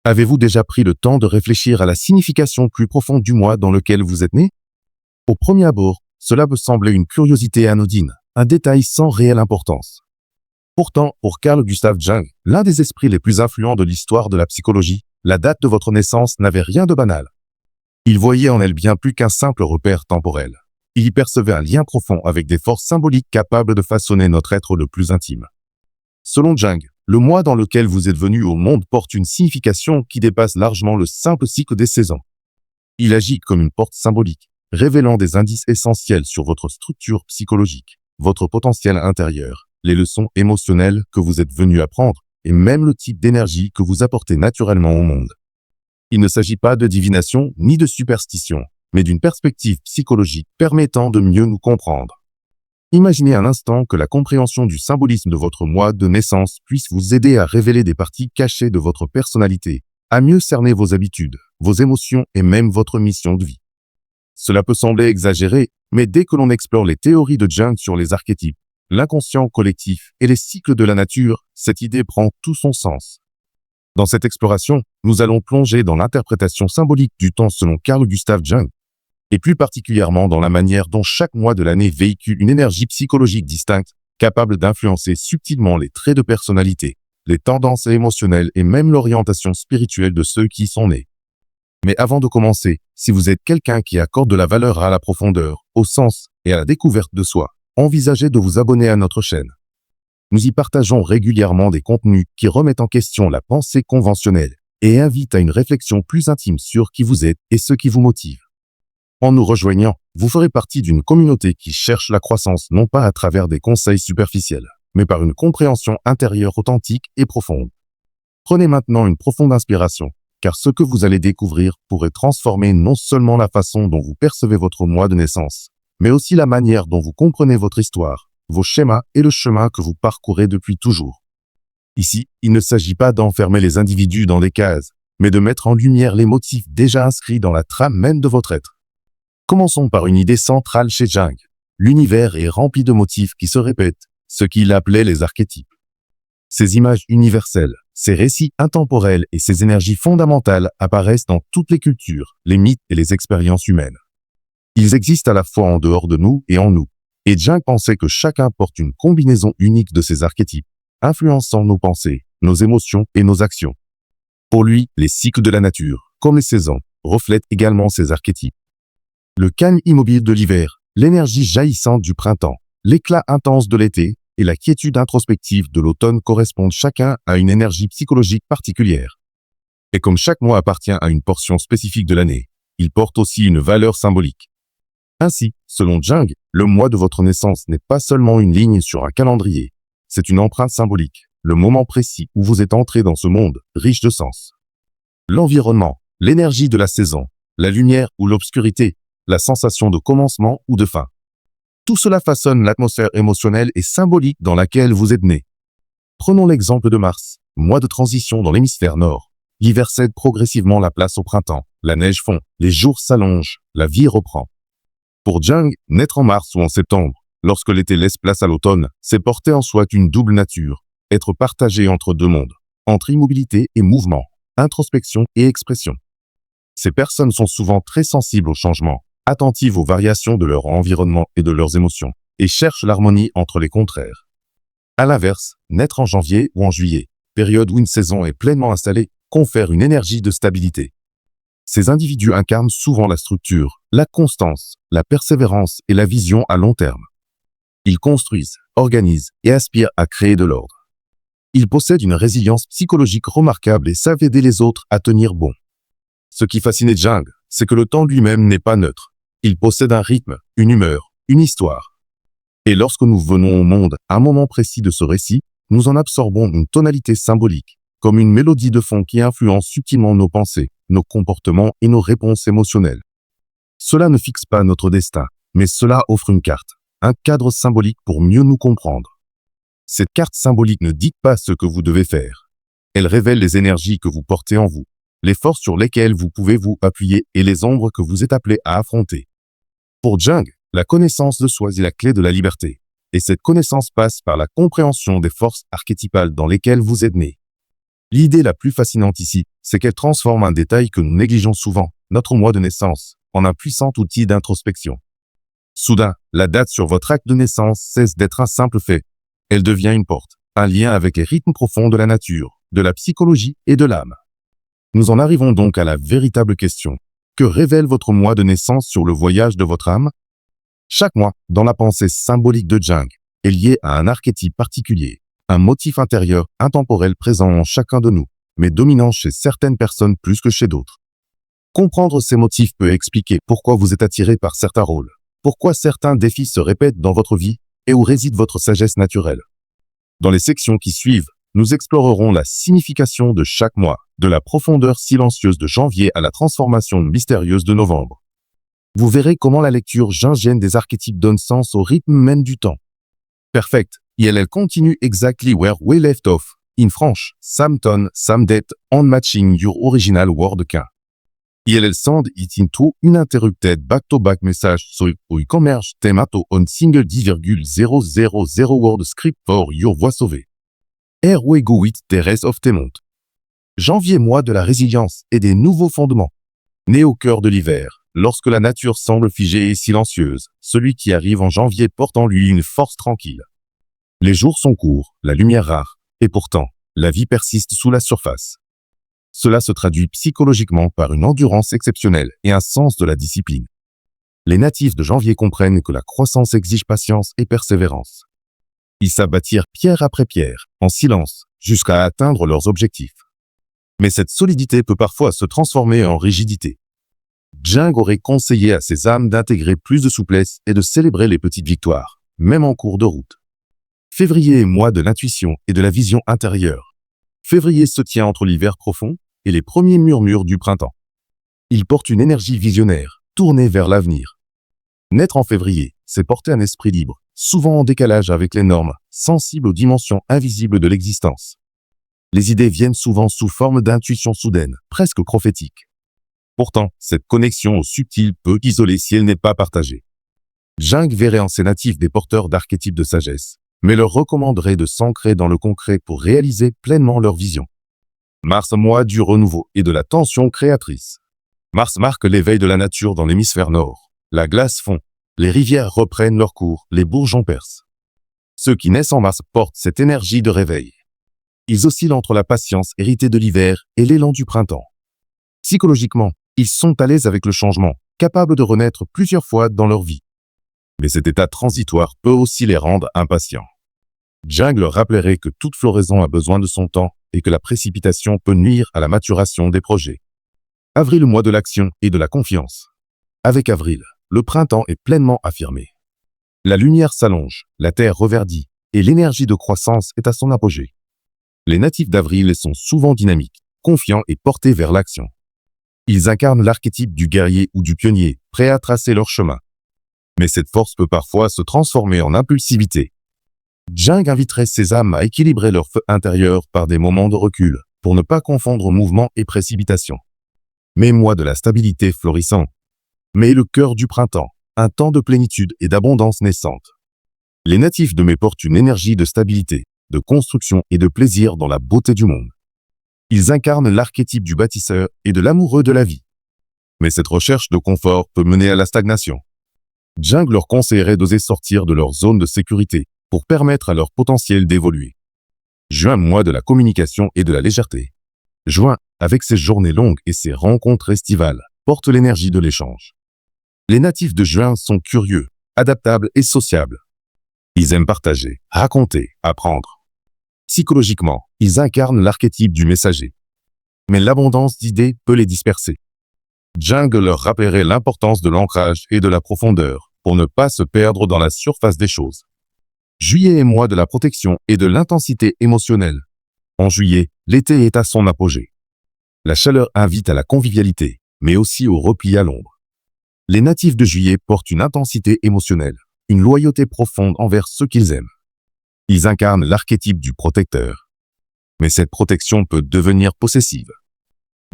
Avez-vous déjà pris le temps de réfléchir à la signification plus profonde du mois dans lequel vous êtes né? Au premier abord, cela peut sembler une curiosité anodine, un détail sans réelle importance. Pourtant, pour Carl Gustav Jung, l'un des esprits les plus influents de l'histoire de la psychologie, la date de votre naissance n'avait rien de banal. Il voyait en elle bien plus qu'un simple repère temporel. Il y percevait un lien profond avec des forces symboliques capables de façonner notre être le plus intime. Selon Jung, le mois dans lequel vous êtes venu au monde porte une signification qui dépasse largement le simple cycle des saisons. Il agit comme une porte symbolique, révélant des indices essentiels sur votre structure psychologique, votre potentiel intérieur, les leçons émotionnelles que vous êtes venu apprendre et même le type d'énergie que vous apportez naturellement au monde. Il ne s'agit pas de divination ni de superstition, mais d'une perspective psychologique permettant de mieux nous comprendre. Imaginez un instant que la compréhension du symbolisme de votre mois de naissance puisse vous aider à révéler des parties cachées de votre personnalité, à mieux cerner vos habitudes, vos émotions et même votre mission de vie. Cela peut sembler exagéré, mais dès que l'on explore les théories de Jung sur les archétypes, l'inconscient collectif et les cycles de la nature, cette idée prend tout son sens. Dans cette exploration, nous allons plonger dans l'interprétation symbolique du temps selon Carl Gustav Jung, et plus particulièrement dans la manière dont chaque mois de l'année véhicule une énergie psychologique distincte, capable d'influencer subtilement les traits de personnalité, les tendances émotionnelles et même l'orientation spirituelle de ceux qui y sont nés. Mais avant de commencer, si vous êtes quelqu'un qui accorde de la valeur à la profondeur, au sens et à la découverte de soi, envisagez de vous abonner à notre chaîne. Nous y partageons régulièrement des contenus qui remettent en question la pensée conventionnelle et invitent à une réflexion plus intime sur qui vous êtes et ce qui vous motive. En nous rejoignant, vous ferez partie d'une communauté qui cherche la croissance non pas à travers des conseils superficiels, mais par une compréhension intérieure authentique et profonde. Prenez maintenant une profonde inspiration, car ce que vous allez découvrir pourrait transformer non seulement la façon dont vous percevez votre mois de naissance, mais aussi la manière dont vous comprenez votre histoire, vos schémas et le chemin que vous parcourez depuis toujours. Ici, il ne s'agit pas d'enfermer les individus dans des cases, mais de mettre en lumière les motifs déjà inscrits dans la trame même de votre être. Commençons par une idée centrale chez Jung. L'univers est rempli de motifs qui se répètent, ce qu'il appelait les archétypes. Ces images universelles, ces récits intemporels et ces énergies fondamentales apparaissent dans toutes les cultures, les mythes et les expériences humaines. Ils existent à la fois en dehors de nous et en nous. Et Jung pensait que chacun porte une combinaison unique de ces archétypes, influençant nos pensées, nos émotions et nos actions. Pour lui, les cycles de la nature, comme les saisons, reflètent également ces archétypes. Le calme immobile de l'hiver, l'énergie jaillissante du printemps, l'éclat intense de l'été et la quiétude introspective de l'automne correspondent chacun à une énergie psychologique particulière. Et comme chaque mois appartient à une portion spécifique de l'année, il porte aussi une valeur symbolique. Ainsi, selon Jung, le mois de votre naissance n'est pas seulement une ligne sur un calendrier, c'est une empreinte symbolique, le moment précis où vous êtes entré dans ce monde, riche de sens. L'environnement, l'énergie de la saison, la lumière ou l'obscurité, la sensation de commencement ou de fin. Tout cela façonne l'atmosphère émotionnelle et symbolique dans laquelle vous êtes né. Prenons l'exemple de Mars, mois de transition dans l'hémisphère nord. L'hiver cède progressivement la place au printemps, la neige fond, les jours s'allongent, la vie reprend. Pour Jung, naître en mars ou en septembre, lorsque l'été laisse place à l'automne, c'est porter en soi une double nature, être partagé entre deux mondes, entre immobilité et mouvement, introspection et expression. Ces personnes sont souvent très sensibles aux changements, attentives aux variations de leur environnement et de leurs émotions, et cherchent l'harmonie entre les contraires. À l'inverse, naître en janvier ou en juillet, période où une saison est pleinement installée, confère une énergie de stabilité. Ces individus incarnent souvent la structure, la constance, la persévérance et la vision à long terme. Ils construisent, organisent et aspirent à créer de l'ordre. Ils possèdent une résilience psychologique remarquable et savent aider les autres à tenir bon. Ce qui fascinait Jung, c'est que le temps lui-même n'est pas neutre. Il possède un rythme, une humeur, une histoire. Et lorsque nous venons au monde, à un moment précis de ce récit, nous en absorbons une tonalité symbolique, comme une mélodie de fond qui influence subtilement nos pensées, nos comportements et nos réponses émotionnelles. Cela ne fixe pas notre destin, mais cela offre une carte, un cadre symbolique pour mieux nous comprendre. Cette carte symbolique ne dicte pas ce que vous devez faire. Elle révèle les énergies que vous portez en vous, les forces sur lesquelles vous pouvez vous appuyer et les ombres que vous êtes appelés à affronter. Pour Jung, la connaissance de soi est la clé de la liberté, et cette connaissance passe par la compréhension des forces archétypales dans lesquelles vous êtes né. L'idée la plus fascinante ici, c'est qu'elle transforme un détail que nous négligeons souvent, notre mois de naissance, en un puissant outil d'introspection. Soudain, la date sur votre acte de naissance cesse d'être un simple fait. Elle devient une porte, un lien avec les rythmes profonds de la nature, de la psychologie et de l'âme. Nous en arrivons donc à la véritable question. Que révèle votre mois de naissance sur le voyage de votre âme? Chaque mois, dans la pensée symbolique de Jung, est lié à un archétype particulier, un motif intérieur intemporel présent en chacun de nous, mais dominant chez certaines personnes plus que chez d'autres. Comprendre ces motifs peut expliquer pourquoi vous êtes attiré par certains rôles, pourquoi certains défis se répètent dans votre vie et où réside votre sagesse naturelle. Dans les sections qui suivent, nous explorerons la signification de chaque mois, de la profondeur silencieuse de janvier à la transformation mystérieuse de novembre. Vous verrez comment la lecture jungienne des archétypes donne sens au rythme même du temps. Perfect. Elle continue exactly where we left off. In French, some tone, some date, on matching your original word count. Elle send it into uninterrupted back-to-back message so we converge themato on single 10,000 word script for your voix sauvée. Here we go with the rest of the month. Janvier, mois de la résilience et des nouveaux fondements. Né au cœur de l'hiver, lorsque la nature semble figée et silencieuse, celui qui arrive en janvier porte en lui une force tranquille. Les jours sont courts, la lumière rare, et pourtant, la vie persiste sous la surface. Cela se traduit psychologiquement par une endurance exceptionnelle et un sens de la discipline. Les natifs de janvier comprennent que la croissance exige patience et persévérance. Ils s'abattirent pierre après pierre, en silence, jusqu'à atteindre leurs objectifs. Mais cette solidité peut parfois se transformer en rigidité. Jung aurait conseillé à ses âmes d'intégrer plus de souplesse et de célébrer les petites victoires, même en cours de route. Février est mois de l'intuition et de la vision intérieure. Février se tient entre l'hiver profond et les premiers murmures du printemps. Il porte une énergie visionnaire, tournée vers l'avenir. Naître en février, c'est porter un esprit libre, souvent en décalage avec les normes, sensible aux dimensions invisibles de l'existence. Les idées viennent souvent sous forme d'intuition soudaine, presque prophétique. Pourtant, cette connexion au subtil peut isoler si elle n'est pas partagée. Jung verrait en ces natifs des porteurs d'archétypes de sagesse, mais leur recommanderait de s'ancrer dans le concret pour réaliser pleinement leur vision. Mars, mois du renouveau et de la tension créatrice. Mars marque l'éveil de la nature dans l'hémisphère nord. La glace fond, les rivières reprennent leur cours, les bourgeons percent. Ceux qui naissent en Mars portent cette énergie de réveil. Ils oscillent entre la patience héritée de l'hiver et l'élan du printemps. Psychologiquement, ils sont à l'aise avec le changement, capables de renaître plusieurs fois dans leur vie. Mais cet état transitoire peut aussi les rendre impatients. Jung leur rappellerait que toute floraison a besoin de son temps et que la précipitation peut nuire à la maturation des projets. Avril, mois de l'action et de la confiance. Avec avril, le printemps est pleinement affirmé. La lumière s'allonge, la terre reverdit et l'énergie de croissance est à son apogée. Les natifs d'avril sont souvent dynamiques, confiants et portés vers l'action. Ils incarnent l'archétype du guerrier ou du pionnier, prêt à tracer leur chemin. Mais cette force peut parfois se transformer en impulsivité. Jung inviterait ces âmes à équilibrer leur feu intérieur par des moments de recul, pour ne pas confondre mouvement et précipitation. Mais mois de la stabilité florissant. Mais le cœur du printemps, un temps de plénitude et d'abondance naissante. Les natifs de mai portent une énergie de stabilité, de construction et de plaisir dans la beauté du monde. Ils incarnent l'archétype du bâtisseur et de l'amoureux de la vie. Mais cette recherche de confort peut mener à la stagnation. Jung leur conseillerait d'oser sortir de leur zone de sécurité pour permettre à leur potentiel d'évoluer. Juin, mois de la communication et de la légèreté. Juin, avec ses journées longues et ses rencontres estivales, porte l'énergie de l'échange. Les natifs de juin sont curieux, adaptables et sociables. Ils aiment partager, raconter, apprendre. Psychologiquement, ils incarnent l'archétype du messager. Mais l'abondance d'idées peut les disperser. Jung leur rappellerait l'importance de l'ancrage et de la profondeur pour ne pas se perdre dans la surface des choses. Juillet est mois de la protection et de l'intensité émotionnelle. En juillet, l'été est à son apogée. La chaleur invite à la convivialité, mais aussi au repli à l'ombre. Les natifs de juillet portent une intensité émotionnelle, une loyauté profonde envers ceux qu'ils aiment. Ils incarnent l'archétype du protecteur. Mais cette protection peut devenir possessive.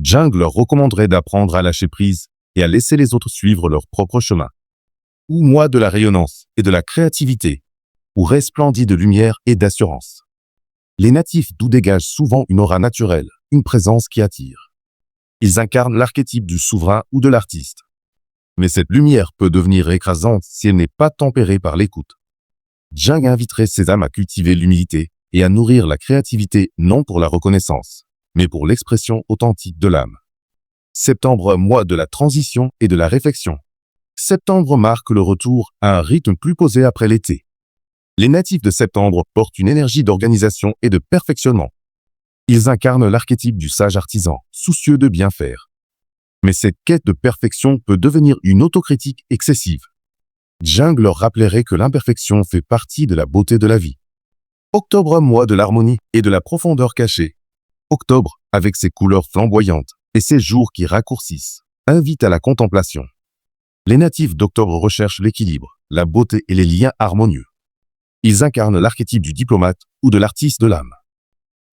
Jung leur recommanderait d'apprendre à lâcher prise et à laisser les autres suivre leur propre chemin. Ou mois de la rayonnance et de la créativité, où resplendit de lumière et d'assurance. Les natifs d'Où dégagent souvent une aura naturelle, une présence qui attire. Ils incarnent l'archétype du souverain ou de l'artiste. Mais cette lumière peut devenir écrasante si elle n'est pas tempérée par l'écoute. Jung inviterait ces âmes à cultiver l'humilité et à nourrir la créativité non pour la reconnaissance, mais pour l'expression authentique de l'âme. Septembre, mois de la transition et de la réflexion. Septembre marque le retour à un rythme plus posé après l'été. Les natifs de septembre portent une énergie d'organisation et de perfectionnement. Ils incarnent l'archétype du sage artisan, soucieux de bien faire. Mais cette quête de perfection peut devenir une autocritique excessive. Jung leur rappellerait que l'imperfection fait partie de la beauté de la vie. Octobre, mois de l'harmonie et de la profondeur cachée. Octobre, avec ses couleurs flamboyantes et ses jours qui raccourcissent, invite à la contemplation. Les natifs d'octobre recherchent l'équilibre, la beauté et les liens harmonieux. Ils incarnent l'archétype du diplomate ou de l'artiste de l'âme.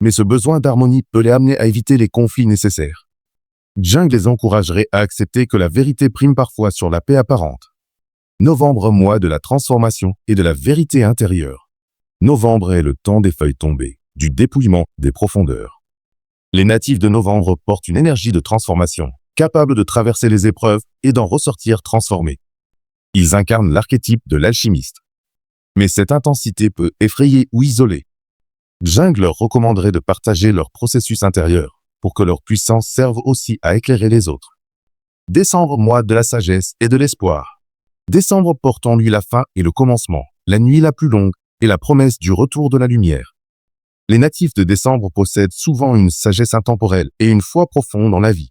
Mais ce besoin d'harmonie peut les amener à éviter les conflits nécessaires. Jung les encouragerait à accepter que la vérité prime parfois sur la paix apparente. Novembre, mois de la transformation et de la vérité intérieure. Novembre est le temps des feuilles tombées, du dépouillement, des profondeurs. Les natifs de novembre portent une énergie de transformation, capable de traverser les épreuves et d'en ressortir transformés. Ils incarnent l'archétype de l'alchimiste. Mais cette intensité peut effrayer ou isoler. Jung leur recommanderait de partager leur processus intérieur pour que leur puissance serve aussi à éclairer les autres. Décembre, mois de la sagesse et de l'espoir. Décembre porte en lui la fin et le commencement, la nuit la plus longue et la promesse du retour de la lumière. Les natifs de décembre possèdent souvent une sagesse intemporelle et une foi profonde en la vie.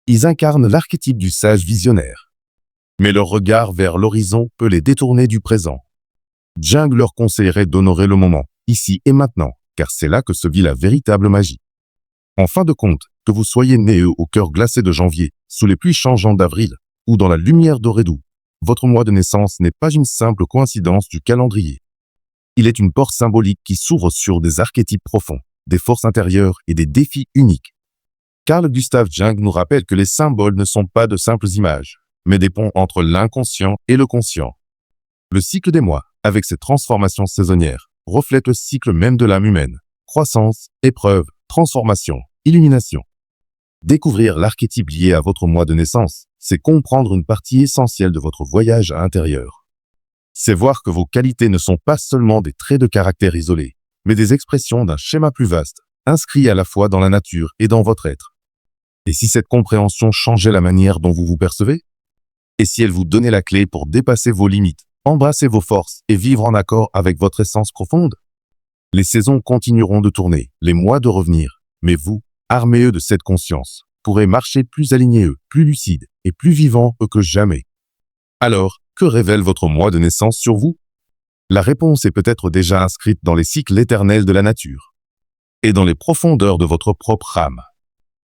Ils incarnent l'archétype du sage visionnaire. Mais leur regard vers l'horizon peut les détourner du présent. Jung leur conseillerait d'honorer le moment, ici et maintenant, car c'est là que se vit la véritable magie. En fin de compte, que vous soyez né au cœur glacé de janvier, sous les pluies changeantes d'avril, ou dans la lumière dorée d'août, votre mois de naissance n'est pas une simple coïncidence du calendrier. Il est une porte symbolique qui s'ouvre sur des archétypes profonds, des forces intérieures et des défis uniques. Carl Gustav Jung nous rappelle que les symboles ne sont pas de simples images, mais des ponts entre l'inconscient et le conscient. Le cycle des mois, avec ses transformations saisonnières, reflète le cycle même de l'âme humaine. Croissance, épreuve, transformation, illumination. Découvrir l'archétype lié à votre mois de naissance, c'est comprendre une partie essentielle de votre voyage intérieur. C'est voir que vos qualités ne sont pas seulement des traits de caractère isolés, mais des expressions d'un schéma plus vaste, inscrit à la fois dans la nature et dans votre être. Et si cette compréhension changeait la manière dont vous vous percevez? Et si elle vous donnait la clé pour dépasser vos limites, embrasser vos forces et vivre en accord avec votre essence profonde? Les saisons continueront de tourner, les mois de revenir, mais vous, armés de cette conscience, pourrez marcher plus alignés, plus lucides et plus vivants que jamais. Alors, que révèle votre mois de naissance sur vous? La réponse est peut-être déjà inscrite dans les cycles éternels de la nature et dans les profondeurs de votre propre âme.